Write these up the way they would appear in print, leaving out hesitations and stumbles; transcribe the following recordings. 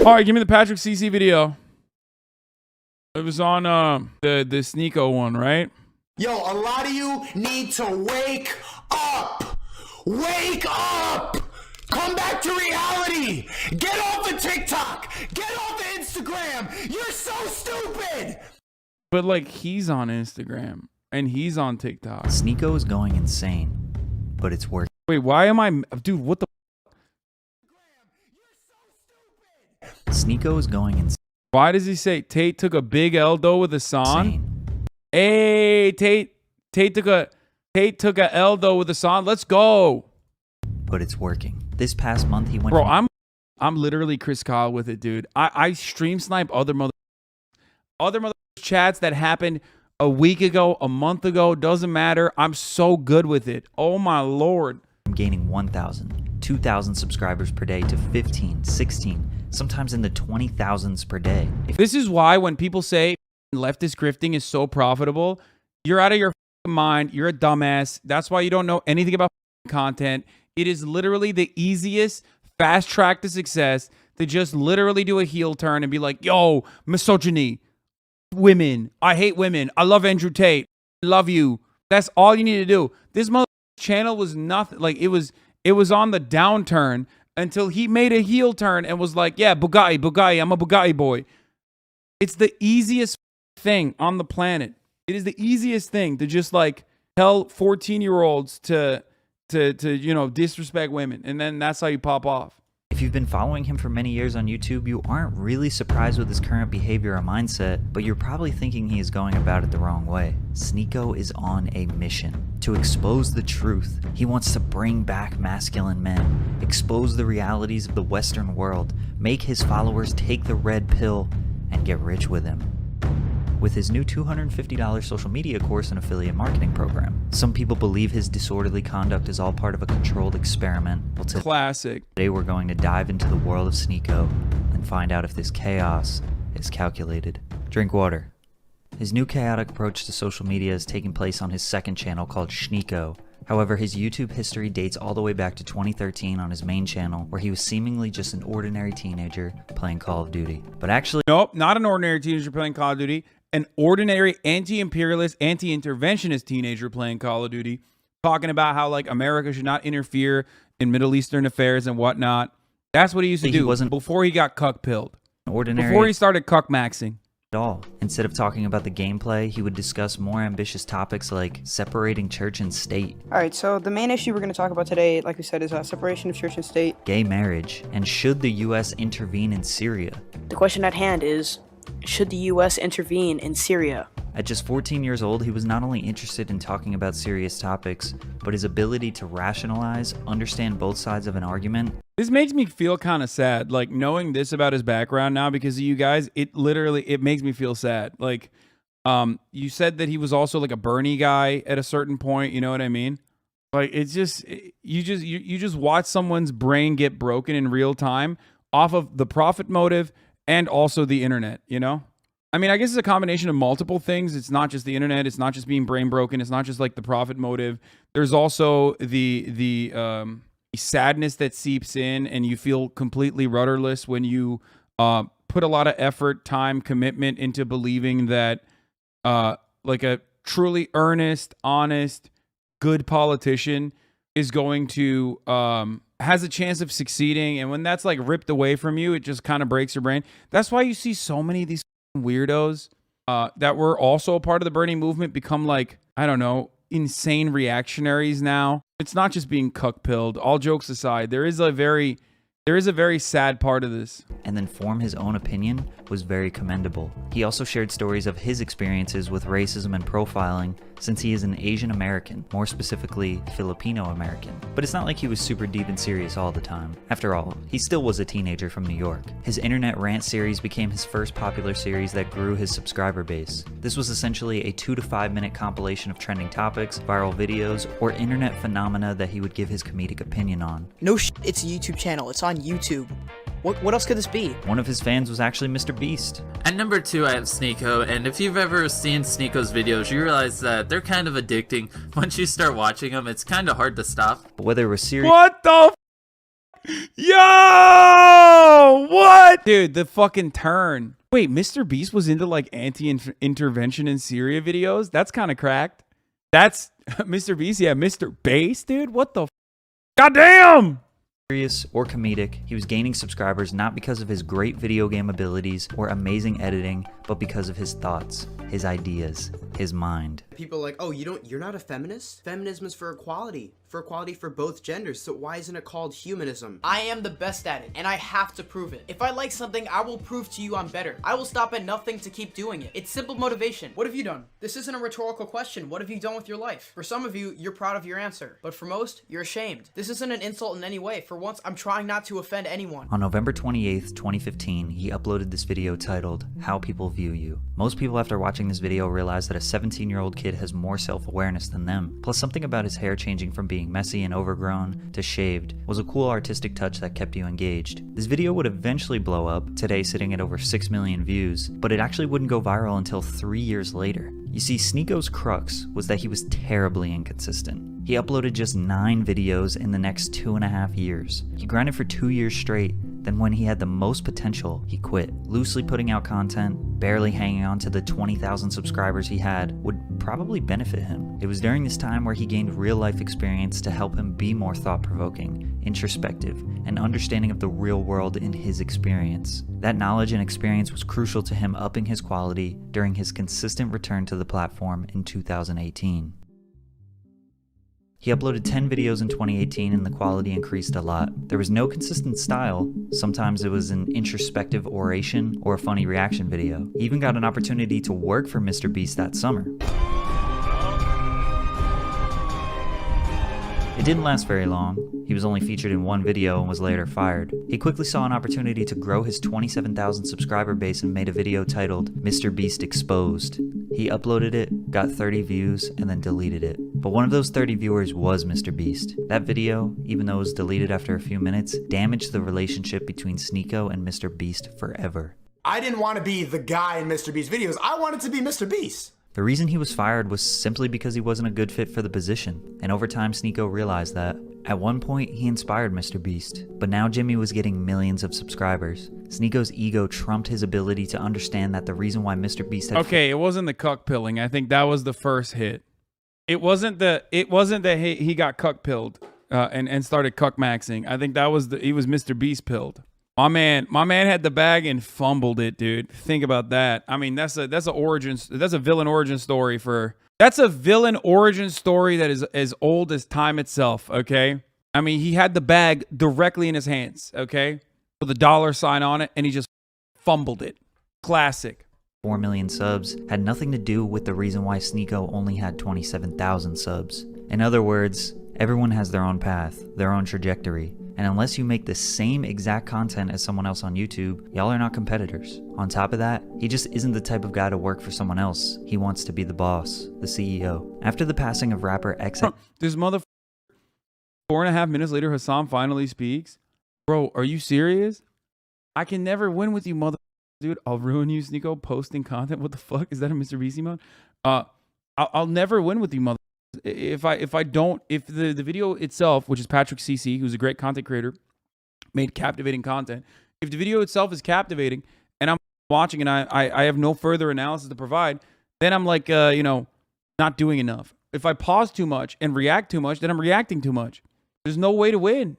All right, give me the Patrick CC video. It was on the Sneako one, right? Yo, a lot of you need to wake up. Wake up. Come back to reality. Get off of TikTok. Get off of Instagram. You're so stupid. But like, he's on Instagram and he's on TikTok. Sneako is going insane, but it's working. Wait, why am I, dude? What the? Sneako is going insane. Why does he say Tate took a big L though with Hasan? Hey, Tate took a L though with Hasan. Let's go. But it's working. This past month he went. Bro, I'm literally Chris Kyle with it, dude. I stream snipe other chats that happened a week ago, a month ago. Doesn't matter. I'm so good with it. Oh my lord. I'm gaining 1,000, 2,000 subscribers per day to 15, 16, sometimes in the 20,000s per day. This is why when people say leftist grifting is so profitable, you're out of your mind. You're a dumbass. That's why you don't know anything about content. It is literally the easiest fast track to success to just literally do a heel turn and be like, yo, misogyny, women, I hate women, I love Andrew Tate, I love you. That's all you need to do. This mother channel was nothing. Like, it was on the downturn until he made a heel turn and was like, yeah, Bugatti, I'm a Bugatti boy. It's the easiest thing on the planet. It is the easiest thing to just like tell 14-year-olds to you know, disrespect women, and then that's how you pop off. If you've been following him for many years on YouTube, you aren't really surprised with his current behavior or mindset, but you're probably thinking he is going about it the wrong way. Sneako is on a mission to expose the truth. He wants to bring back masculine men, expose the realities of the Western world, make his followers take the red pill, and get rich with him. With his new $250 social media course and affiliate marketing program. Some people believe his disorderly conduct is all part of a controlled experiment. Well, Classic. Today we're going to dive into the world of Sneako and find out if this chaos is calculated. Drink water. His new chaotic approach to social media is taking place on his second channel called Sneako. However, his YouTube history dates all the way back to 2013 on his main channel, where he was seemingly just an ordinary teenager playing Call of Duty. But actually, nope, not an ordinary teenager playing Call of Duty. An ordinary anti-imperialist, anti-interventionist teenager playing Call of Duty, talking about how like America should not interfere in Middle Eastern affairs and whatnot. That's what he used to do before he got cuck-pilled. Before he started cuck-maxing. At all. Instead of talking about the gameplay, he would discuss more ambitious topics like separating church and state. Alright, so the main issue we're going to talk about today, like we said, is separation of church and state. Gay marriage, and should the US intervene in Syria? The question at hand is, should the US intervene in Syria? At just 14 years old, he was not only interested in talking about serious topics, but his ability to rationalize, understand both sides of an argument. This makes me feel kind of sad, like knowing this about his background now because of you guys. It makes me feel sad. Like, you said that he was also like a Bernie guy at a certain point. You know what I mean? Like, it's just you just watch someone's brain get broken in real time off of the profit motive and also the internet. You know? I mean, I guess it's a combination of multiple things. It's not just the internet. It's not just being brain broken. It's not just like the profit motive. There's also the sadness that seeps in, and you feel completely rudderless when you put a lot of effort, time, commitment into believing that like a truly earnest, honest, good politician is going to has a chance of succeeding. And when that's like ripped away from you, it just kind of breaks your brain. That's why you see so many of these weirdos that were also a part of the Bernie movement become like, I don't know, insane reactionaries now. It's not just being cuck-pilled. All jokes aside, there is a very sad part of this. And then form his own opinion was very commendable. He also shared stories of his experiences with racism and profiling, since he is an Asian American, more specifically Filipino American. But it's not like he was super deep and serious all the time. After all, he still was a teenager from New York. His internet rant series became his first popular series that grew his subscriber base. This was essentially a 2 to 5 minute compilation of trending topics, viral videos, or internet phenomena that he would give his comedic opinion on. No shit, it's a YouTube channel. It's on YouTube. What else could this be? One of his fans was actually Mr. Beast. At number 2, I have Sneako, and if you've ever seen Sneako's videos, you realize that they're kind of addicting. Once you start watching them, it's kind of hard to stop. Whether it was serious... What the f Yo, what? Dude, the fucking turn. Wait, Mr. Beast was into like anti-intervention in Syria videos? That's kind of cracked. That's Mr. Beast, yeah, Mr. Bass, dude. What the goddamn? Serious or comedic, he was gaining subscribers not because of his great video game abilities or amazing editing, but because of his thoughts, his ideas, his mind. People are like, oh, you're not a feminist? Feminism is for equality for both genders, so why isn't it called humanism? I am the best at it, and I have to prove it. If I like something, I will prove to you I'm better. I will stop at nothing to keep doing it. It's simple motivation. What have you done? This isn't a rhetorical question. What have you done with your life? For some of you, you're proud of your answer, but for most, you're ashamed. This isn't an insult in any way. For once, I'm trying not to offend anyone. On November 28th, 2015, he uploaded this video titled, How People View You. Most people after watching this video realize that a 17-year-old kid has more self-awareness than them, plus something about his hair changing from being messy and overgrown to shaved was a cool artistic touch that kept you engaged. This video would eventually blow up, today sitting at over 6 million views, but it actually wouldn't go viral until 3 years later. You see, Sneako's crux was that he was terribly inconsistent. He uploaded just 9 videos in the next 2.5 years. He grinded for 2 years straight, then when he had the most potential, he quit. Loosely putting out content, barely hanging on to the 20,000 subscribers he had, would probably benefit him. It was during this time where he gained real-life experience to help him be more thought-provoking, introspective, and understanding of the real world in his experience. That knowledge and experience was crucial to him upping his quality during his consistent return to the platform in 2018. He uploaded 10 videos in 2018 and the quality increased a lot. There was no consistent style. Sometimes it was an introspective oration or a funny reaction video. He even got an opportunity to work for Mr. Beast that summer. It didn't last very long. He was only featured in one video and was later fired. He quickly saw an opportunity to grow his 27,000 subscriber base and made a video titled Mr. Beast Exposed. He uploaded it, got 30 views, and then deleted it. But one of those 30 viewers was Mr. Beast. That video, even though it was deleted after a few minutes, damaged the relationship between Sneako and Mr. Beast forever. I didn't want to be the guy in Mr. Beast videos. I wanted to be Mr. Beast. The reason he was fired was simply because he wasn't a good fit for the position, and over time Sneako realized that. At one point, he inspired Mr. Beast, but now Jimmy was getting millions of subscribers. Sneako's ego trumped his ability to understand that the reason why Mr. Beast had— Okay, it wasn't the cuck pilling. I think that was the first hit. It wasn't that he got cuck pilled and started cuck maxing. I think that was he was Mr. Beast pilled. My man had the bag and fumbled it, dude. Think about that. I mean, that's a villain origin story that's a villain origin story that is as old as time itself, okay? I mean, he had the bag directly in his hands, okay? With a dollar sign on it, and he just fumbled it. Classic. 4 million subs had nothing to do with the reason why Sneako only had 27,000 subs. In other words, everyone has their own path, their own trajectory, and unless you make the same exact content as someone else on YouTube, y'all are not competitors. On top of that, he just isn't the type of guy to work for someone else. He wants to be the boss, the CEO. After the passing of rapper XX— This mother 4.5 minutes later, Hasan finally speaks. Bro, are you serious? I can never win with you, mother. Dude, I'll ruin you, Sneako, posting content. What the fuck? Is that a Mr. Beast mode? I'll never win with you, mother. If the video itself, which is Patrick CC, who's a great content creator, made captivating content. If the video itself is captivating and I'm watching and I have no further analysis to provide, then I'm like, not doing enough. If I pause too much and react too much, then I'm reacting too much. There's no way to win,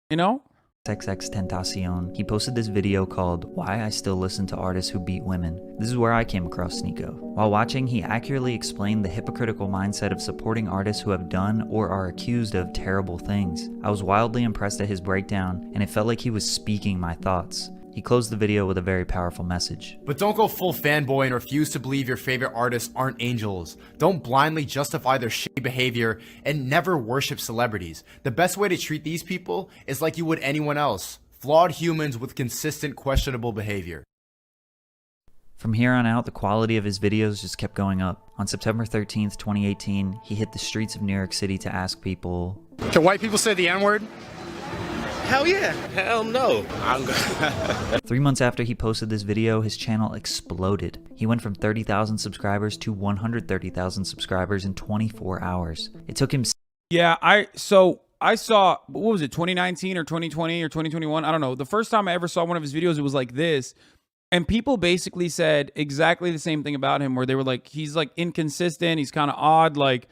you know? XX Tentacion, he posted this video called Why I Still Listen to Artists Who Beat Women. This is where I came across Sneako. While watching, he accurately explained the hypocritical mindset of supporting artists who have done or are accused of terrible things. I was wildly impressed at his breakdown, and it felt like he was speaking my thoughts. He closed the video with a very powerful message. But don't go full fanboy and refuse to believe your favorite artists aren't angels. Don't blindly justify their shitty behavior and never worship celebrities. The best way to treat these people is like you would anyone else. Flawed humans with consistent questionable behavior. From here on out, the quality of his videos just kept going up. On September 13th, 2018, he hit the streets of New York City to ask people, "Can white people say the N-word?" Hell yeah. Hell no. 3 months after he posted this video, his channel exploded. He went from 30,000 subscribers to 130,000 subscribers in 24 hours. It took him— Yeah, so I saw, what was it, 2019 or 2020 or 2021? I don't know. The first time I ever saw one of his videos, it was like this. And people basically said exactly the same thing about him, where they were like, he's like inconsistent. He's kind of odd. Like,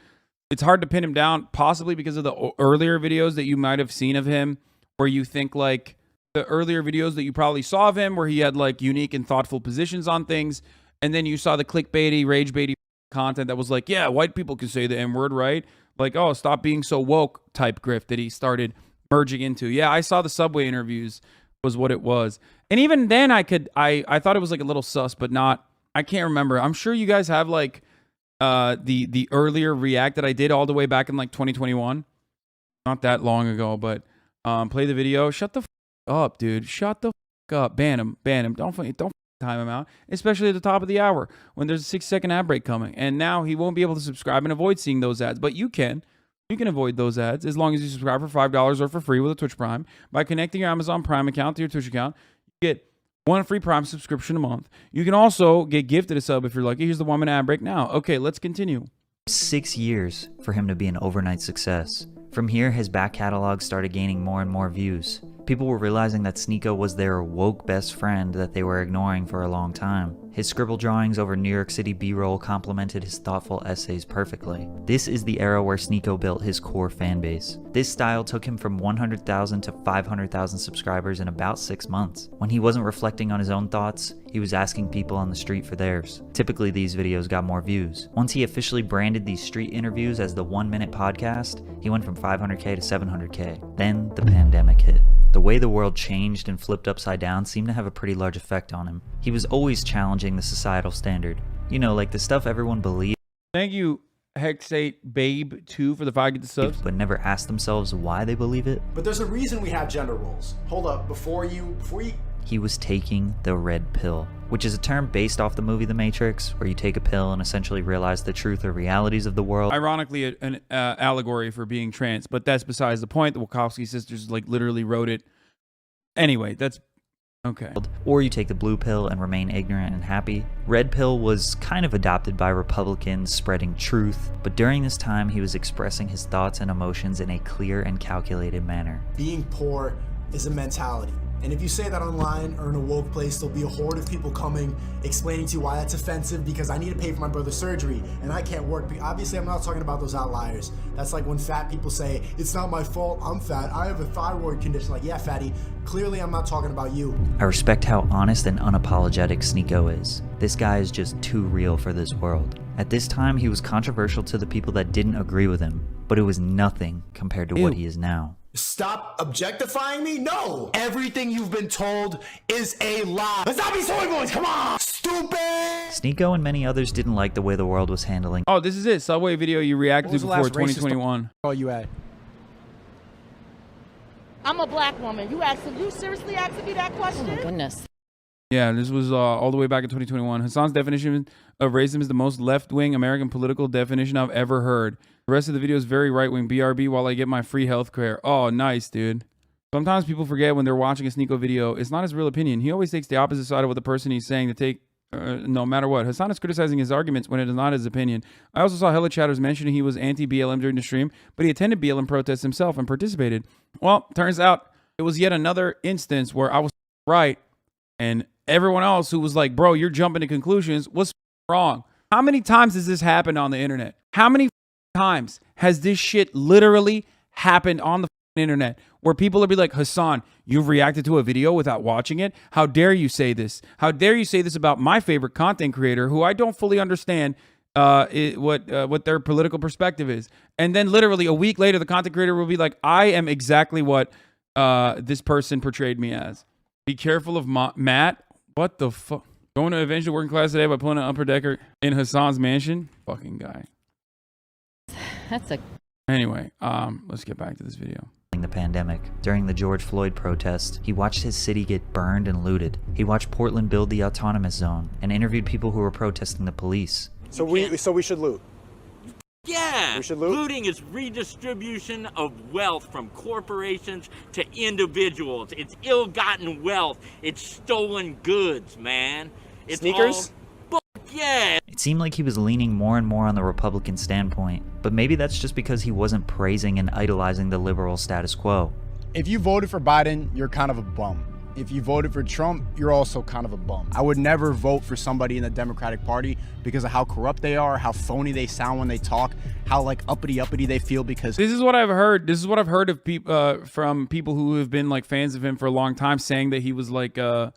it's hard to pin him down, possibly because of the earlier videos that you might have seen of him, where you think like the earlier videos that you probably saw of him, where he had like unique and thoughtful positions on things. And then you saw the clickbaity, rage baity content that was like, yeah, white people can say the N-word, right? Like, oh, stop being so woke type grift that he started merging into. Yeah, I saw the Subway interviews was what it was. And even then I thought it was like a little sus, but not, I can't remember. I'm sure you guys have like the earlier react that I did all the way back in like 2021. Not that long ago, but play the video. Shut the up, dude. Shut the up. Ban him. Don't time him out, especially at the top of the hour when there's a 6-second ad break coming. And now he won't be able to subscribe and avoid seeing those ads, but you can avoid those ads as long as you subscribe for $5 or for free with a Twitch Prime. By connecting your Amazon Prime account to your Twitch account, you get 1 free Prime subscription a month. You can also get gifted a sub if you're lucky. Here's the 1-minute ad break now. Okay, let's continue. 6 years for him to be an overnight success. From here, his back catalog started gaining more and more views. People were realizing that Sneako was their woke best friend that they were ignoring for a long time. His scribble drawings over New York City B-roll complemented his thoughtful essays perfectly. This is the era where Sneako built his core fan base. This style took him from 100,000 to 500,000 subscribers in about 6 months. When he wasn't reflecting on his own thoughts, he was asking people on the street for theirs. Typically, these videos got more views. Once he officially branded these street interviews as the 1-minute podcast, he went from 500K to 700K. Then the pandemic hit. The way the world changed and flipped upside down seemed to have a pretty large effect on him. He was always challenging the societal standard. You know, like the stuff everyone believed. Thank you, Hexate Babe 2 for the 5 get the subs. But never asked themselves why they believe it. But there's a reason we have gender roles. Hold up, before you he was taking the red pill, which is a term based off the movie The Matrix, where you take a pill and essentially realize the truth or realities of the world. Ironically, an allegory for being trans, but that's besides the point. The Wachowski sisters like literally wrote it. Anyway, that's okay. Or you take the blue pill and remain ignorant and happy. Red pill was kind of adopted by Republicans spreading truth, but during this time he was expressing his thoughts and emotions in a clear and calculated manner. being poor is a mentality. And if you say that online or in a woke place, there'll be a horde of people coming, explaining to you why that's offensive because I need to pay for my brother's surgery and I can't work. Obviously, I'm not talking about those outliers. That's like when fat people say, it's not my fault, I'm fat, I have a thyroid condition. Like, yeah, fatty, clearly I'm not talking about you. I respect how honest and unapologetic Sneako is. This guy is just too real for this world. At this time, he was controversial to the people that didn't agree with him, but it was nothing compared to what he is now. Stop objectifying me? No! Everything you've been told is a lie. Let's not be soy boys, come on! Stupid! Sneako and many others didn't like the way the world was handling. Oh, this is it. Subway video you reacted to before 2021. Oh, you at? I'm a black woman. You seriously asking me that question? Oh my goodness. Yeah, this was all the way back in 2021. Hasan's definition of racism is the most left-wing American political definition I've ever heard. The rest of the video is very right-wing. BRB while I get my free health care. Oh, nice, dude. Sometimes people forget when they're watching a Sneako video, it's not his real opinion. He always takes the opposite side of what the person he's saying to take, no matter what. Hasan is criticizing his arguments when it is not his opinion. I also saw hella chatters mentioning he was anti-BLM during the stream, but he attended BLM protests himself and participated. Well, turns out it was yet another instance where I was right and everyone else who was like, bro, you're jumping to conclusions, was wrong. How many times has this happened on the internet? How many times has this shit literally happened on the internet where people will be like, Hasan, you've reacted to a video without watching it? How dare you say this? How dare you say this about my favorite content creator who I don't fully understand what their political perspective is? And then literally a week later, the content creator will be like, I am exactly what this person portrayed me as. Be careful of Matt. What the fuck? Going to avenge the working class today by pulling an upper decker in Hasan's mansion? Fucking guy. That's a... Anyway, let's get back to this video. The pandemic. During the George Floyd protest, he watched his city get burned and looted. He watched Portland build the autonomous zone and interviewed people who were protesting the police. So we should loot. Yeah, We should loot? looting is redistribution of wealth from corporations to individuals. It's ill-gotten wealth. It's stolen goods, man. It's Sneakers? all yeah. It seemed like he was leaning more and more on the Republican standpoint, but maybe that's just because he wasn't praising and idolizing the liberal status quo. If you voted for Biden, you're kind of a bum. If you voted for Trump, you're also kind of a bum. I would never vote for somebody in the Democratic Party because of how corrupt they are, how phony they sound when they talk, how like uppity they feel because... This is what I've heard. This is what I've heard of people from people who have been like fans of him for a long time, saying that he was like a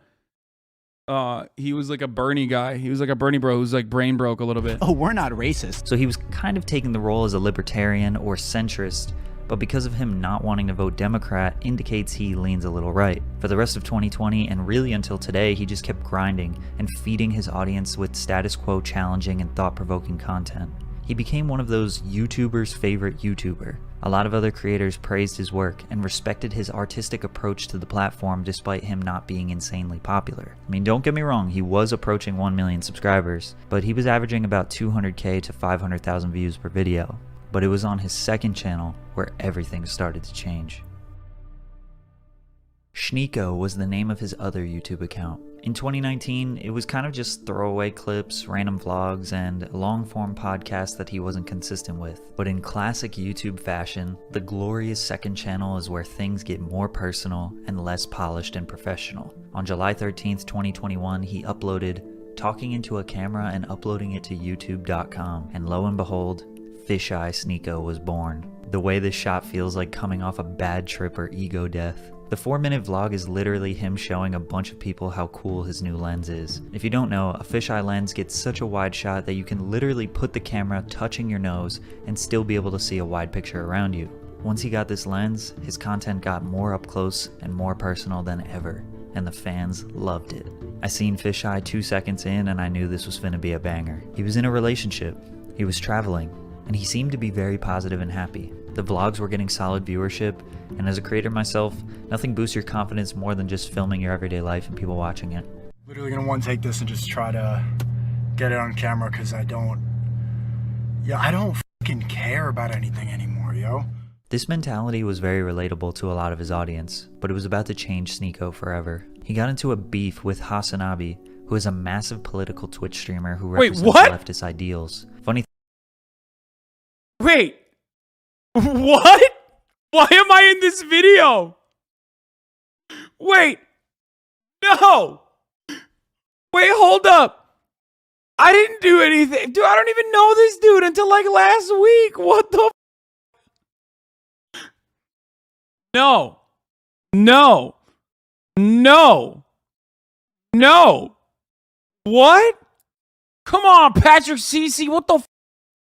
Bernie guy. He was like a Bernie bro who's like brain broke a little bit. Oh, we're not racist. So he was kind of taking the role as a libertarian or centrist, but because of him not wanting to vote Democrat indicates he leans a little right. For the rest of 2020 and really until today, he just kept grinding and feeding his audience with status quo challenging and thought-provoking content. He became one of those YouTubers' favorite YouTuber. A lot of other creators praised his work and respected his artistic approach to the platform despite him not being insanely popular. I mean, don't get me wrong, he was approaching 1 million subscribers, but he was averaging about 200k to 500,000 views per video. But it was on his second channel where everything started to change. Sneako was the name of his other YouTube account. In 2019, it was kind of just throwaway clips, random vlogs, and a long-form podcast that he wasn't consistent with. But in classic YouTube fashion, the glorious second channel is where things get more personal and less polished and professional. On July 13th, 2021, he uploaded talking into a camera and uploading it to youtube.com, and lo and behold, Fisheye Sneako was born. The way this shot feels like coming off a bad trip or ego death. The 4-minute vlog is literally him showing a bunch of people how cool his new lens is. If you don't know, a fisheye lens gets such a wide shot that you can literally put the camera touching your nose and still be able to see a wide picture around you. Once he got this lens, his content got more up close and more personal than ever, and the fans loved it. I seen Fisheye 2 seconds in and I knew this was finna be a banger. He was in a relationship, he was traveling, and he seemed to be very positive and happy. The vlogs were getting solid viewership, and as a creator myself, nothing boosts your confidence more than just filming your everyday life and people watching it. Literally gonna one take this and just try to get it on camera because I don't fucking care about anything anymore, yo. This mentality was very relatable to a lot of his audience, but it was about to change Sneako forever. He got into a beef with HasanAbi, who is a massive political Twitch streamer who represents leftist ideals. Wait, what? Why am I in this video? Wait, no. Wait, hold up. I didn't do anything. Dude, I don't even know this dude until like last week. What the? No. No. No. No. What? Come on, Patrick CC. What the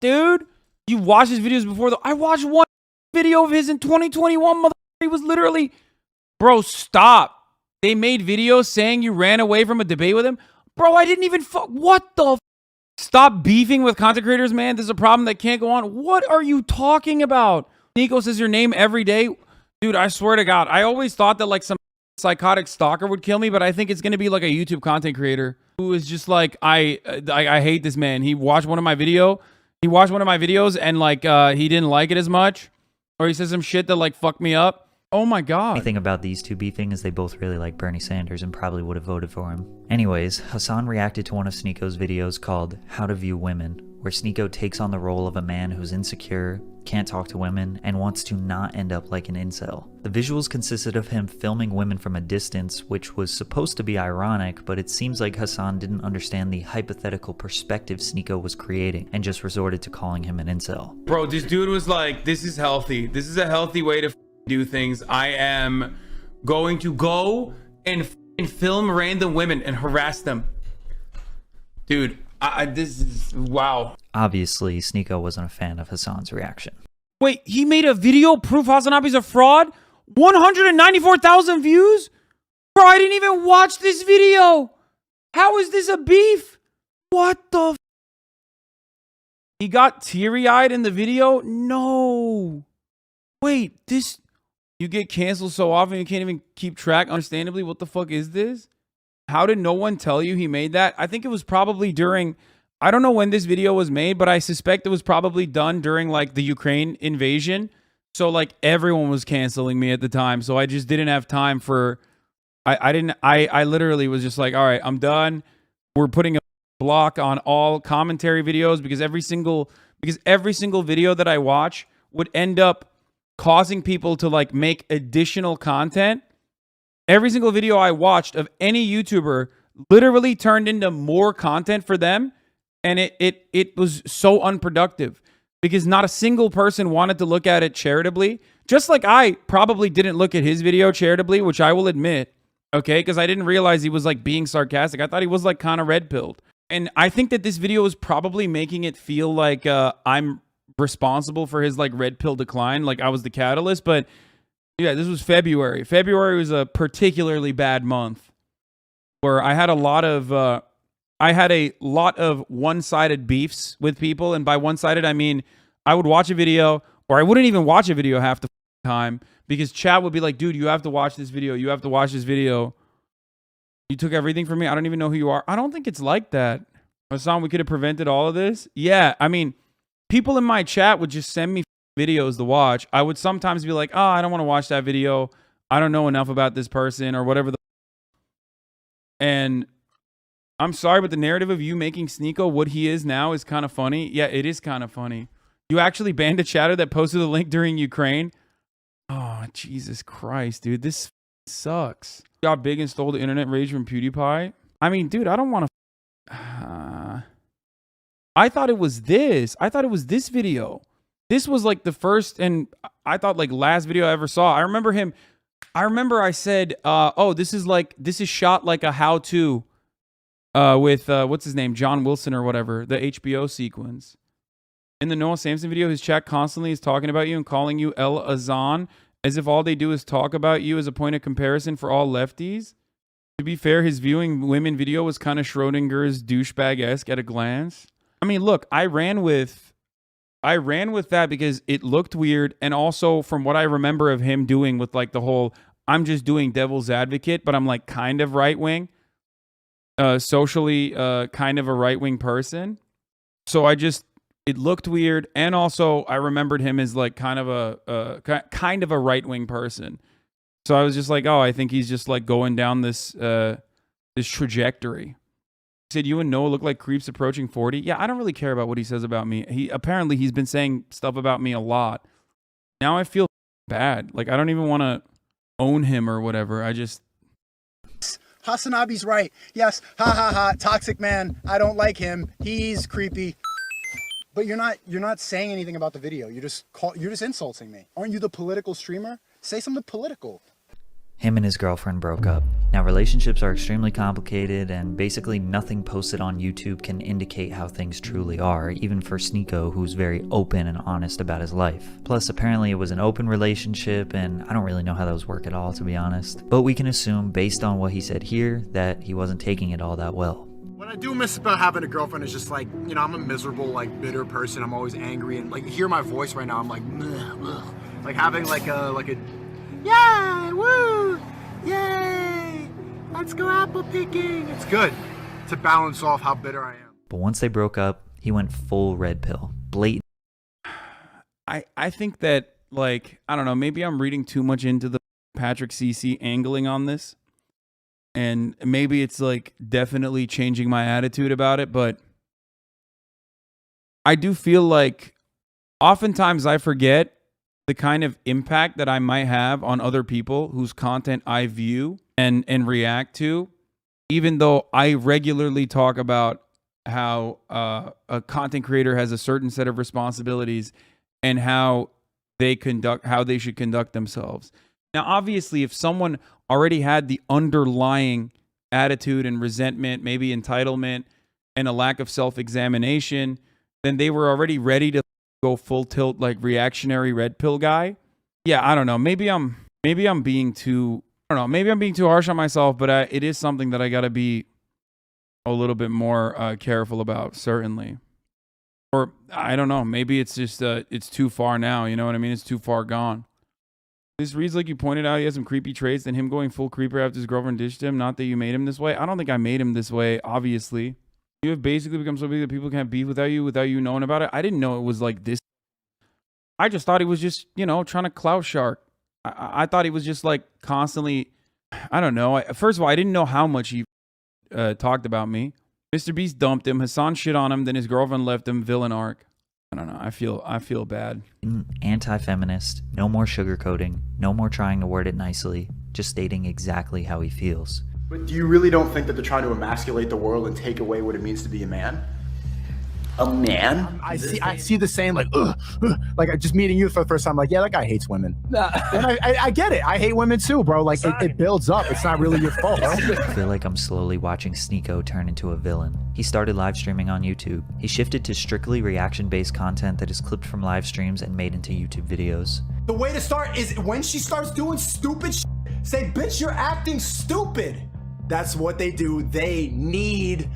dude? You watched his videos before though. I watched one video of his in 2021. He was literally, bro, stop. They made videos saying you ran away from a debate with him. Bro, I didn't even what the Stop beefing with content creators, man. This is a problem that can't go on. What are you talking about? Nico says your name every day. Dude, I swear to God, I always thought that like some psychotic stalker would kill me, but I think it's going to be like a YouTube content creator who is just like, I hate this man. He watched one of my videos and like he didn't like it as much, or he said some shit that like fucked me up. Oh my God. The thing about these two beefing is they both really like Bernie Sanders and probably would have voted for him. Anyways, Hasan reacted to one of Sneako's videos called How to View Women, where Sneako takes on the role of a man who's insecure, can't talk to women, and wants to not end up like an incel. The visuals consisted of him filming women from a distance, which was supposed to be ironic, but it seems like Hasan didn't understand the hypothetical perspective Sneako was creating and just resorted to calling him an incel. Bro, this dude was like, this is healthy. This is a healthy way to do things. I am going to go and film random women and harass them. Dude, this is wow. Obviously, Sneako wasn't a fan of Hasan's reaction. Wait, he made a video proof HasanAbi's a fraud? 194,000 views? Bro, I didn't even watch this video. How is this a beef? What the He got teary-eyed in the video? No. Wait, you get canceled so often you can't even keep track. Understandably, what the fuck is this? How did no one tell you he made that? I think it was probably during, I don't know when this video was made, but I suspect it was probably done during like the Ukraine invasion. So like everyone was canceling me at the time. So I just didn't have time for, I literally was just like, all right, I'm done. We're putting a block on all commentary videos because every single video that I watch would end up causing people to like make additional content. Every single video I watched of any YouTuber literally turned into more content for them, and it was so unproductive because not a single person wanted to look at it charitably. Just like I probably didn't look at his video charitably, which I will admit, okay, because I didn't realize he was like being sarcastic. I thought he was like kind of red-pilled. And I think that this video is probably making it feel like I'm responsible for his like red pill decline, like I was the catalyst. But yeah, this was February. February was a particularly bad month where I had a lot of one-sided beefs with people. And by one-sided, I mean I would watch a video, or I wouldn't even watch a video half the time because chat would be like, dude, you have to watch this video. You have to watch this video. You took everything from me. I don't even know who you are. I don't think it's like that. Hasan, we could have prevented all of this. Yeah, I mean, people in my chat would just send me videos to watch. I would sometimes be like, oh, I don't want to watch that video. I don't know enough about this person or whatever. And I'm sorry, but the narrative of you making Sneako what he is now is kind of funny. Yeah, it is kind of funny. You actually banned a chatter that posted the link during Ukraine. Oh, Jesus Christ, dude. This sucks. Got big and stole the internet rage from PewDiePie. I mean, dude, I don't want to... I thought it was this. I thought it was this video. This was like the first and I thought like last video I ever saw. I remember I said, oh, this is shot like a how-to with, what's his name? John Wilson or whatever. The HBO sequence. In the Noah Samson video, his chat constantly is talking about you and calling you El Azan as if all they do is talk about you as a point of comparison for all lefties. To be fair, his viewing women video was kind of Schrodinger's douchebag-esque at a glance. I mean, look, I ran with that because it looked weird, and also from what I remember of him doing with like the whole, I'm just doing devil's advocate, but I'm like kind of right-wing, socially kind of a right-wing person. So it looked weird, and also I remembered him as like kind of a right-wing person. So I was just like, oh, I think he's just like going down this this trajectory. He said you and Noah look like creeps approaching 40. Yeah, I don't really care about what he says about me. He's been saying stuff about me a lot. Now I feel bad. Like I don't even want to own him or whatever. I just HasanAbi's right. Yes, ha ha ha, toxic man. I don't like him. He's creepy. But you're not saying anything about the video. You're just insulting me. Aren't you the political streamer? Say something political. Him and his girlfriend broke up. Now, relationships are extremely complicated, and basically nothing posted on YouTube can indicate how things truly are, even for Sneako, who's very open and honest about his life. Plus, apparently it was an open relationship, and I don't really know how those work at all, to be honest. But we can assume, based on what he said here, that he wasn't taking it all that well. What I do miss about having a girlfriend is just like, you know, I'm a miserable, like, bitter person. I'm always angry, and like, hear my voice right now, I'm like, ugh. Like having like a yay, woo, yay, let's go apple picking. It's good to balance off how bitter I am. But once they broke up, he went full red pill. Blatant. I think that, like, I don't know, maybe I'm reading too much into the Patrick CC angling on this. And maybe it's like definitely changing my attitude about it, but I do feel like oftentimes I forget the kind of impact that I might have on other people whose content I view and react to, even though I regularly talk about how a content creator has a certain set of responsibilities and how they should conduct themselves. Now, obviously, if someone already had the underlying attitude and resentment, maybe entitlement and a lack of self-examination, then they were already ready to go full tilt, like reactionary red pill guy. Yeah, I don't know. Maybe I'm being too, I don't know. Maybe I'm being too harsh on myself, but it is something that I got to be a little bit more careful about, certainly. Or I don't know. Maybe it's just it's too far now. You know what I mean? It's too far gone. This reads like you pointed out he has some creepy traits, and him going full creeper after his girlfriend ditched him. Not that you made him this way. I don't think I made him this way, obviously. You have basically become so big that people can't beef without you knowing about it. I didn't know it was like this. I just thought he was just, you know, trying to clout shark. I thought he was just like constantly, I don't know. First of all, I didn't know how much he talked about me. Mr. Beast dumped him. Hasan shit on him. Then his girlfriend left him. Villain arc. I don't know. I feel bad. Anti-feminist, no more sugarcoating, no more trying to word it nicely, just stating exactly how he feels. But do you really don't think that they're trying to emasculate the world and take away what it means to be a man? A man? I see the same, like, like just meeting you for the first time, like, yeah, that guy hates women. And I get it. I hate women too, bro. Like, it builds up. It's not really your fault, bro. I feel like I'm slowly watching Sneako turn into a villain. He started live streaming on YouTube. He shifted to strictly reaction-based content that is clipped from live streams and made into YouTube videos. The way to start is when she starts doing stupid shit, say, bitch, you're acting stupid. That's what they do. They need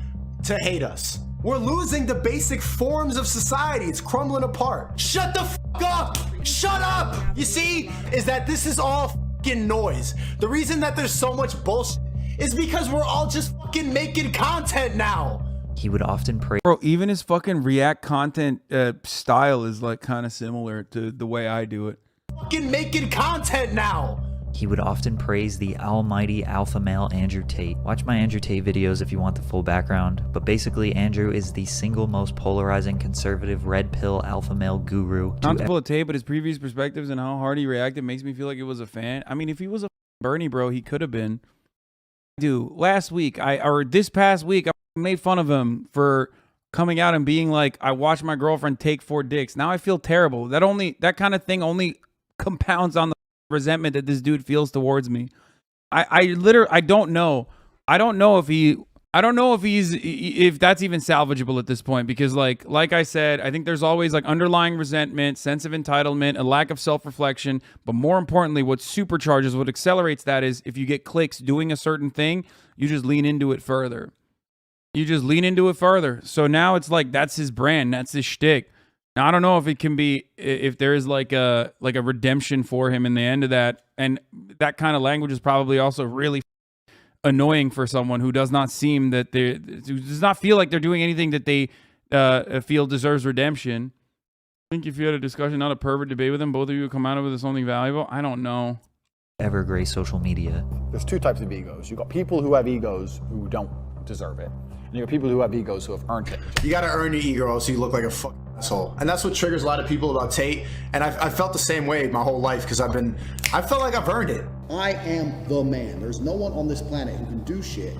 to hate us. We're losing the basic forms of society. It's crumbling apart. Shut the f up! Shut up! You see, is that this is all fucking noise. The reason that there's so much bullshit is because we're all just fucking making content now. He would often praise. Bro, even his fucking react content style is like kind of similar to the way I do it. Fucking making content now. He would often praise the almighty alpha male Andrew Tate. Watch my Andrew Tate videos if you want the full background, but basically Andrew is the single most polarizing conservative red pill alpha male guru. Not to pull a Tate, but his previous perspectives and how hard he reacted makes me feel like it was a fan. I mean, if he was a Bernie bro, he could have been. Dude, this past week, I made fun of him for coming out and being like, I watched my girlfriend take 4 dicks. Now I feel terrible. That kind of thing only compounds on the resentment that this dude feels towards me. I don't know. I don't know if that's even salvageable at this point, because like I said, I think there's always like underlying resentment, sense of entitlement, a lack of self-reflection, but more importantly, what supercharges, what accelerates that is if you get clicks doing a certain thing, you just lean into it further. So now it's like that's his brand, that's his shtick. Now, I don't know if it can be, if there is like a redemption for him in the end of that. And that kind of language is probably also really annoying for someone who does not seem that who does not feel like they're doing anything that they feel deserves redemption. I think if you had a discussion, not a pervert debate with him, both of you would come out of it with something valuable. I don't know. Evergrey social media. There's 2 types of egos. You've got people who have egos who don't deserve it. And you got people who have egos who have earned it. You gotta earn your ego or else you look like a fucking asshole. And that's what triggers a lot of people about Tate. And I felt the same way my whole life because I felt like I've earned it. I am the man. There's no one on this planet who can do shit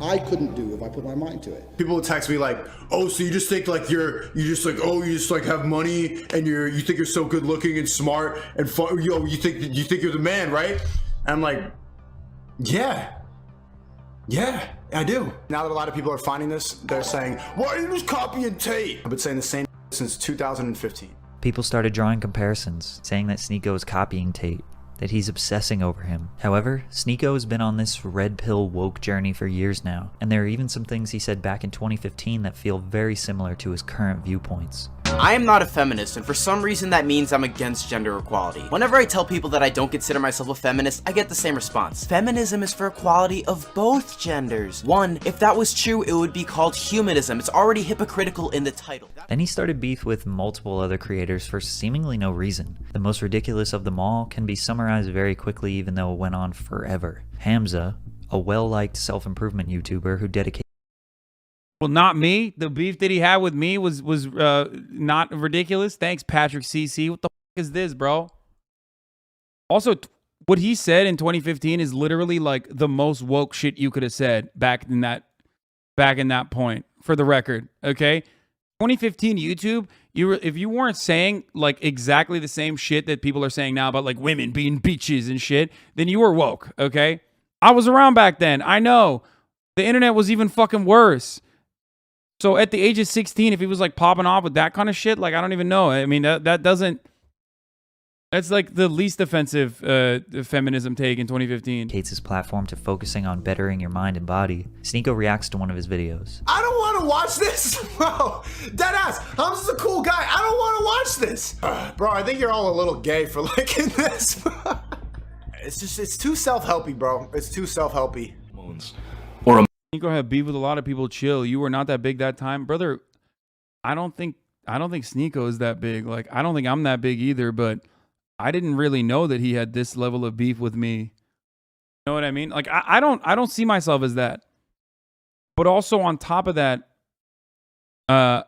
I couldn't do if I put my mind to it. People would text me like, oh, so you just think like you just have money and you think you're so good looking and smart and fun, you think you're the man, right? And I'm like, yeah, I do. Now that a lot of people are finding this, they're saying, why are you just copying Tate? I've been saying the same since 2015. People started drawing comparisons, saying that Sneako is copying Tate, that he's obsessing over him. However, Sneako has been on this red pill woke journey for years now, and there are even some things he said back in 2015 that feel very similar to his current viewpoints. I am not a feminist, and for some reason that means I'm against gender equality. Whenever I tell people that I don't consider myself a feminist, I get the same response. Feminism is for equality of both genders. One, if that was true, it would be called humanism. It's already hypocritical in the title. Then he started beef with multiple other creators for seemingly no reason. The most ridiculous of them all can be summarized very quickly, even though it went on forever. Hamza, a well-liked self-improvement YouTuber who dedicated. Well, not me. The beef that he had with me was not ridiculous. Thanks, Patrick CC. What the fuck is this, bro? Also, what he said in 2015 is literally like the most woke shit you could have said back in that point. For the record, okay? 2015 YouTube, if you weren't saying like exactly the same shit that people are saying now about like women being bitches and shit, then you were woke, okay? I was around back then. I know. The internet was even fucking worse. So at the age of 16, if he was like popping off with that kind of shit, like I don't even know. I mean, that's like the least offensive feminism take in 2015. Dedicates his platform to focusing on bettering your mind and body. Sneako reacts to one of his videos. I don't want to watch this, bro. Deadass, Hamza's a cool guy. I don't want to watch this. Bro, I think you're all a little gay for liking this. It's too self-helpy, bro. It's too self-helpy. Sneako had beef with a lot of people. Chill. You were not that big that time, brother. I don't think Sneako is that big. Like I don't think I'm that big either. But I didn't really know that he had this level of beef with me. You know what I mean? Like I don't see myself as that. But also on top of that, I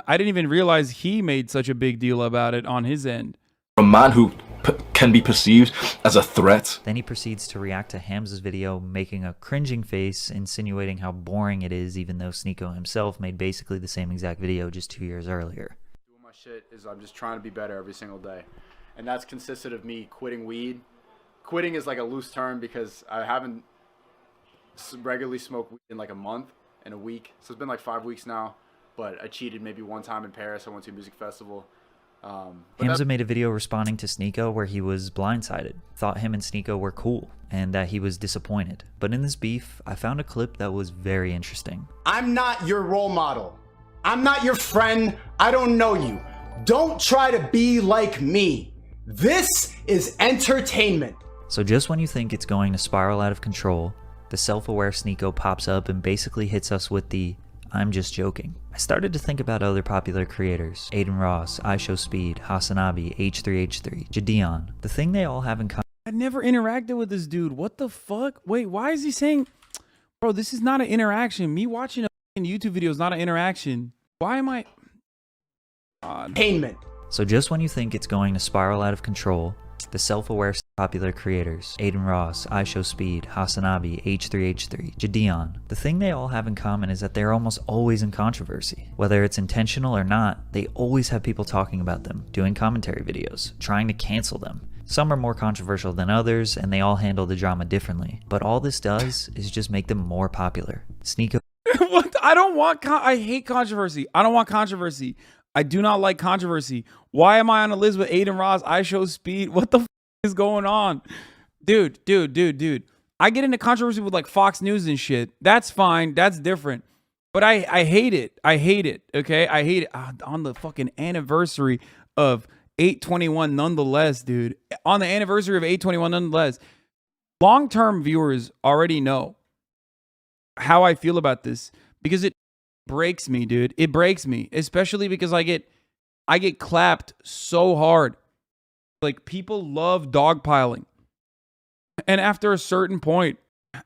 I didn't even realize he made such a big deal about it on his end. A man who can be perceived as a threat. Then he proceeds to react to Hamza's video, making a cringing face, insinuating how boring it is, even though Sneako himself made basically the same exact video just 2 years earlier. Doing my shit is I'm just trying to be better every single day. And that's consisted of me quitting weed. Quitting is like a loose term because I haven't regularly smoked weed in like a month and a week. So it's been like 5 weeks now. But I cheated maybe one time in Paris. I went to a music festival. Hamza made a video responding to Sneako where he was blindsided, thought him and Sneako were cool, and that he was disappointed. But in this beef, I found a clip that was very interesting. I'm not your role model. I'm not your friend. I don't know you. Don't try to be like me. This is entertainment. So just when you think it's going to spiral out of control, the self-aware Sneako pops up and basically hits us with the "I'm just joking." I started to think about other popular creators: Aiden Ross, IShowSpeed, HasanAbi, H3H3, Jadeon. The thing they all have in common. I never interacted with this dude. What the fuck? Wait, why is he saying, bro, this is not an interaction. Me watching a YouTube video is not an interaction. Why am I? Entertainment. So just when you think it's going to spiral out of control, the self-aware popular creators: Aiden Ross, IShowSpeed, HasanAbi, H3H3, Jadeon. The thing they all have in common is that they're almost always in controversy. Whether it's intentional or not, they always have people talking about them, doing commentary videos, trying to cancel them. Some are more controversial than others, and they all handle the drama differently. But all this does is just make them more popular. Sneako. What? I don't want. I hate controversy. I don't want controversy. I do not like controversy. Why am I on a list with Aiden Ross, IShowSpeed? What the is going on? Dude. I get into controversy with like Fox News and shit. That's fine. That's different. But I hate it. I hate it. Okay? I hate it. On the fucking anniversary of 821 nonetheless, dude. On the anniversary of 821 nonetheless. Long-term viewers already know how I feel about this because it breaks me, dude. It breaks me, especially because I get clapped so hard. Like, people love dogpiling. And after a certain point,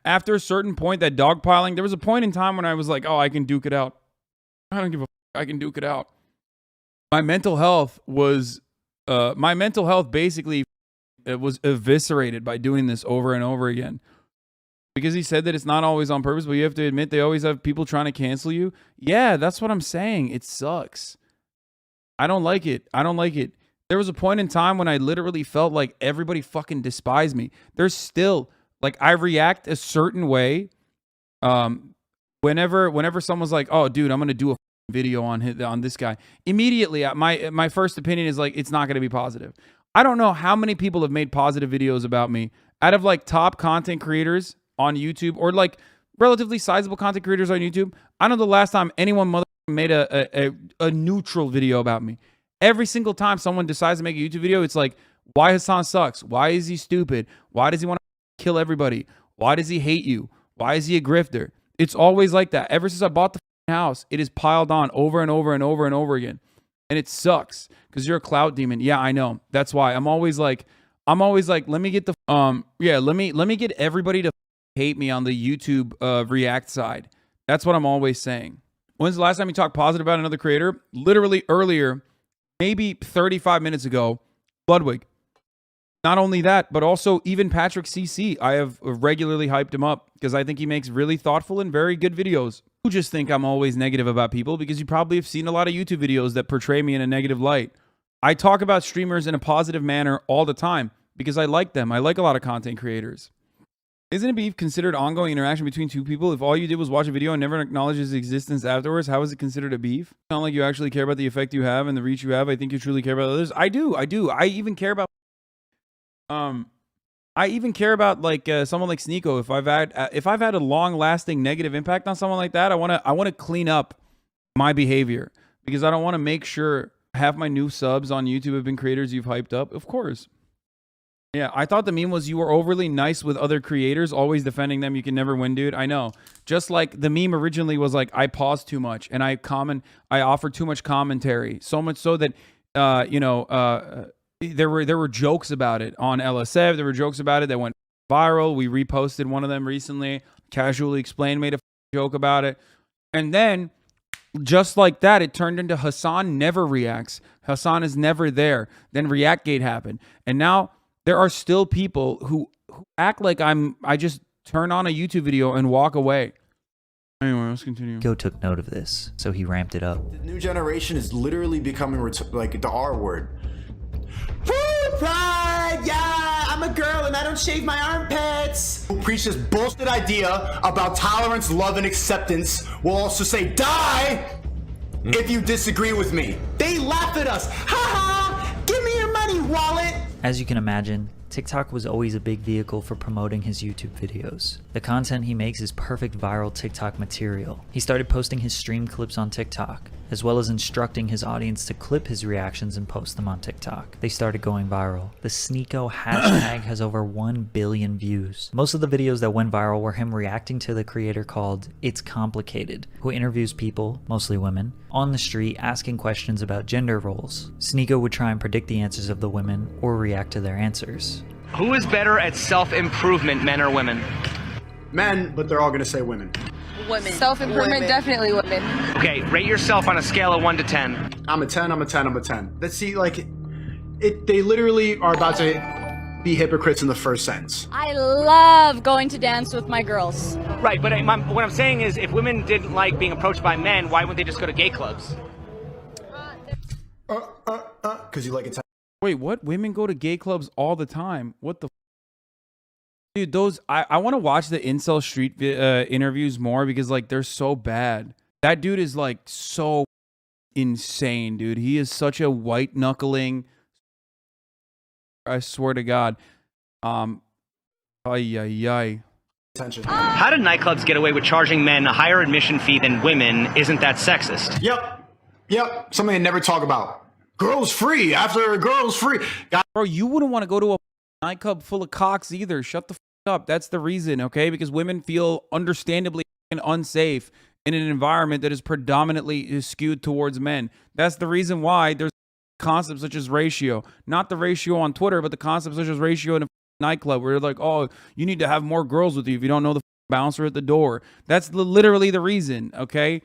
that dogpiling, there was a point in time when I was like, oh, I can duke it out. I don't give a fuck. I can duke it out. My mental health basically was eviscerated by doing this over and over again. Because he said that it's not always on purpose, but you have to admit they always have people trying to cancel you. Yeah, that's what I'm saying. It sucks. I don't like it. There was a point in time when I literally felt like everybody fucking despised me. There's still, like, I react a certain way. Whenever someone's like, oh, dude, I'm going to do a video on this guy. Immediately, my first opinion is like, it's not going to be positive. I don't know how many people have made positive videos about me out of like top content creators on YouTube or like relatively sizable content creators on YouTube. I know the last time anyone made a neutral video about me. Every single time someone decides to make a YouTube video, it's like, why Hasan sucks? Why is he stupid? Why does he want to kill everybody? Why does he hate you? Why is he a grifter? It's always like that. Ever since I bought the house, it is piled on over and over and over and over again. And it sucks because you're a clout demon. Yeah, I know. That's why I'm always like, let me get the, let me get everybody to hate me on the YouTube React side. That's what I'm always saying. When's the last time you talked positive about another creator? Literally earlier, maybe 35 minutes ago, Bloodwig. Not only that, but also even Patrick CC. I have regularly hyped him up because I think he makes really thoughtful and very good videos. You just think I'm always negative about people because you probably have seen a lot of YouTube videos that portray me in a negative light. I talk about streamers in a positive manner all the time because I like them. I like a lot of content creators. Isn't a beef considered ongoing interaction between two people? If all you did was watch a video and never acknowledge his existence afterwards, how is it considered a beef? It's not like you actually care about the effect you have and the reach you have. I think you truly care about others. I do. I even care about like someone like Sneako. If I've had a long-lasting negative impact on someone like that, I want to clean up my behavior because I don't want to make sure half my new subs on YouTube have been creators you've hyped up. Of course. Yeah, I thought the meme was you were overly nice with other creators, always defending them. You can never win, dude. I know. Just like the meme originally was like, I pause too much and I offer too much commentary. So much so that, there were jokes about it on LSF. There were jokes about it that went viral. We reposted one of them recently. Casually Explained made a joke about it. And then, just like that, it turned into Hasan never reacts. Hasan is never there. Then ReactGate happened. And now there are still people who act like I just turn on a YouTube video and walk away. Anyway, let's continue. Go took note of this, so he ramped it up. The new generation is literally becoming like the R word. Food pride, yeah, I'm a girl and I don't shave my armpits. Who preach this bullshit idea about tolerance, love, and acceptance will also say die if you disagree with me. They laugh at us. Ha ha, give me your money, wallet. As you can imagine, TikTok was always a big vehicle for promoting his YouTube videos. The content he makes is perfect viral TikTok material. He started posting his stream clips on TikTok, as well as instructing his audience to clip his reactions and post them on TikTok. They started going viral. The Sneako hashtag has over 1 billion views. Most of the videos that went viral were him reacting to the creator called It's Complicated, who interviews people, mostly women, on the street asking questions about gender roles. Sneako would try and predict the answers of the women or react to their answers. Who is better at self-improvement, men or women? Men, but they're all gonna say women. Women. Self-improvement, definitely women. Okay, rate yourself on a scale of 1 to 10. I'm a 10, I'm a 10, I'm a 10. Let's see, like, they literally are about to be hypocrites in the first sentence. I love going to dance with my girls. Right, but what I'm saying is if women didn't like being approached by men, why wouldn't they just go to gay clubs? Because you like it. Wait, what? Women go to gay clubs all the time. What the dude, those I want to watch the Incel Street interviews more because like they're so bad. That dude is like so insane, dude. He is such a white knuckling. I swear to God. Ay ay ay. How did nightclubs get away with charging men a higher admission fee than women? Isn't that sexist? Yep. Something they never talk about. Girls free after girls free. Bro, you wouldn't want to go to a nightclub full of cocks either. Shut the f up. That's the reason, okay? Because women feel understandably unsafe in an environment that is predominantly skewed towards men. That's the reason why there's concepts such as ratio. Not the ratio on Twitter, but the concepts such as ratio in a nightclub where they're like, oh, you need to have more girls with you if you don't know the bouncer at the door. That's literally the reason, okay?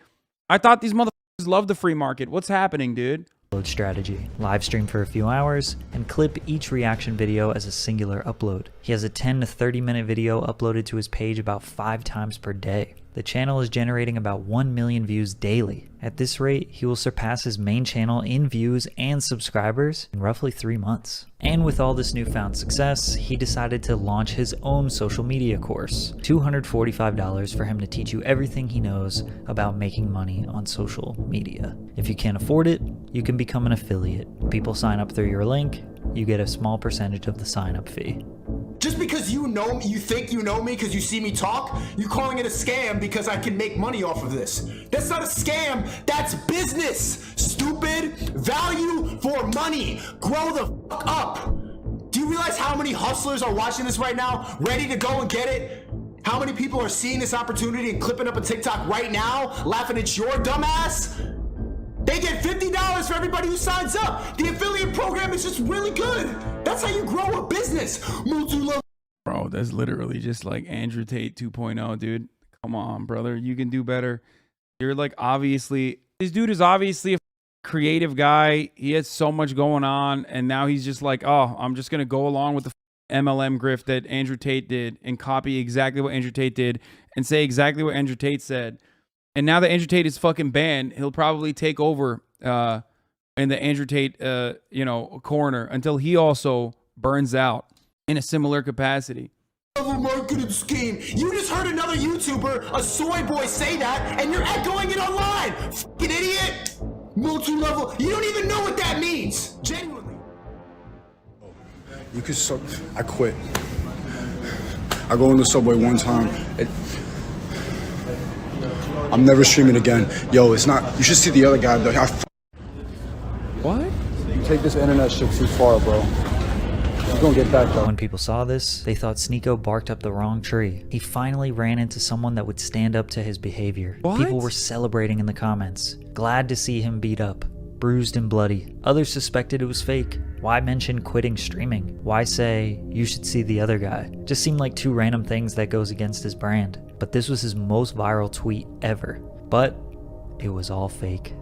I thought these motherfuckers love the free market. What's happening, dude? Strategy. Live stream for a few hours and clip each reaction video as a singular upload. He has a 10 to 30 minute video uploaded to his page about 5 times per day. The channel is generating about 1 million views daily. At this rate, he will surpass his main channel in views and subscribers in roughly 3 months. And with all this newfound success, he decided to launch his own social media course. $245 for him to teach you everything he knows about making money on social media. If you can't afford it, you can become an affiliate. People sign up through your link, you get a small percentage of the sign-up fee. Just because you know me, you think you know me because you see me talk, you calling it a scam because I can make money off of this. That's not a scam, that's business, stupid. Value for money. Grow the fuck up. Do you realize how many hustlers are watching this right now, ready to go and get it? How many people are seeing this opportunity and clipping up a TikTok right now, laughing at your dumb ass? They get $50 for everybody who signs up. The affiliate program is just really good. That's how you grow a business. Bro, that's literally just like Andrew Tate 2.0, dude. Come on, brother. You can do better. You're like obviously, this dude is obviously a creative guy. He has so much going on. And now he's just like, oh, I'm just going to go along with the MLM grift that Andrew Tate did and copy exactly what Andrew Tate did and say exactly what Andrew Tate said. And now that Andrew Tate is fucking banned, he'll probably take over in the Andrew Tate, corner until he also burns out in a similar capacity. Marketing scheme. You just heard another YouTuber, a soy boy, say that, and you're echoing it online. Fucking idiot. Multi-level. You don't even know what that means. Genuinely. You could I quit. I go in the subway one time. I'm never streaming again. Yo, it's not. You should see the other guy though. What? You take this internet shit too far, bro. You're gonna get back though. When people saw this, they thought Sneako barked up the wrong tree. He finally ran into someone that would stand up to his behavior. What? People were celebrating in the comments, glad to see him beat up, bruised and bloody. Others suspected it was fake. Why mention quitting streaming? Why say, you should see the other guy? Just seemed like 2 random things that goes against his brand. but this was his most viral tweet ever. But it was all fake.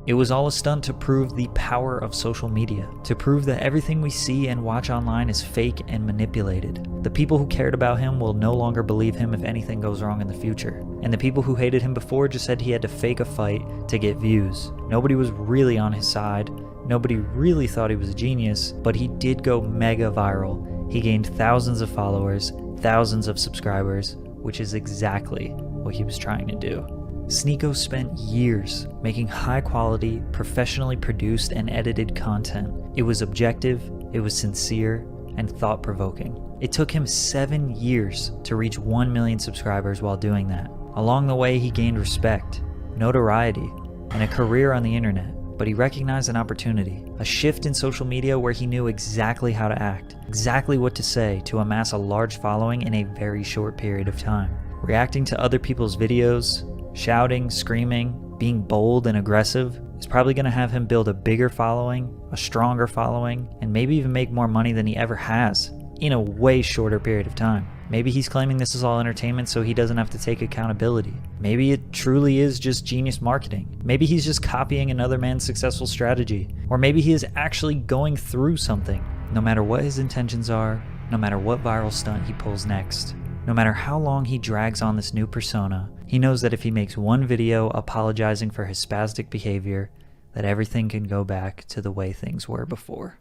It was all a stunt to prove the power of social media, to prove that everything we see and watch online is fake and manipulated. The people who cared about him will no longer believe him if anything goes wrong in the future. And the people who hated him before just said he had to fake a fight to get views. Nobody was really on his side. Nobody really thought he was a genius, but he did go mega viral. He gained thousands of followers, thousands of subscribers, which is exactly what he was trying to do. Sneako spent years making high-quality, professionally produced and edited content. It was objective, it was sincere, and thought-provoking. It took him 7 years to reach 1 million subscribers while doing that. Along the way, he gained respect, notoriety, and a career on the internet. But he recognized an opportunity, a shift in social media where he knew exactly how to act, exactly what to say to amass a large following in a very short period of time. Reacting to other people's videos, shouting, screaming, being bold and aggressive is probably going to have him build a bigger following, a stronger following, and maybe even make more money than he ever has in a way shorter period of time. Maybe he's claiming this is all entertainment so he doesn't have to take accountability. Maybe it truly is just genius marketing. Maybe he's just copying another man's successful strategy. Or maybe he is actually going through something. No matter what his intentions are, no matter what viral stunt he pulls next, no matter how long he drags on this new persona, he knows that if he makes one video apologizing for his spastic behavior, that everything can go back to the way things were before.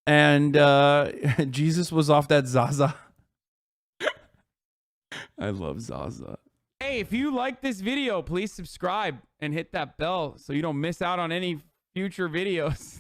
And Jesus was off that Zaza. I love Zaza. Hey, if you like this video, please subscribe and hit that bell so you don't miss out on any future videos.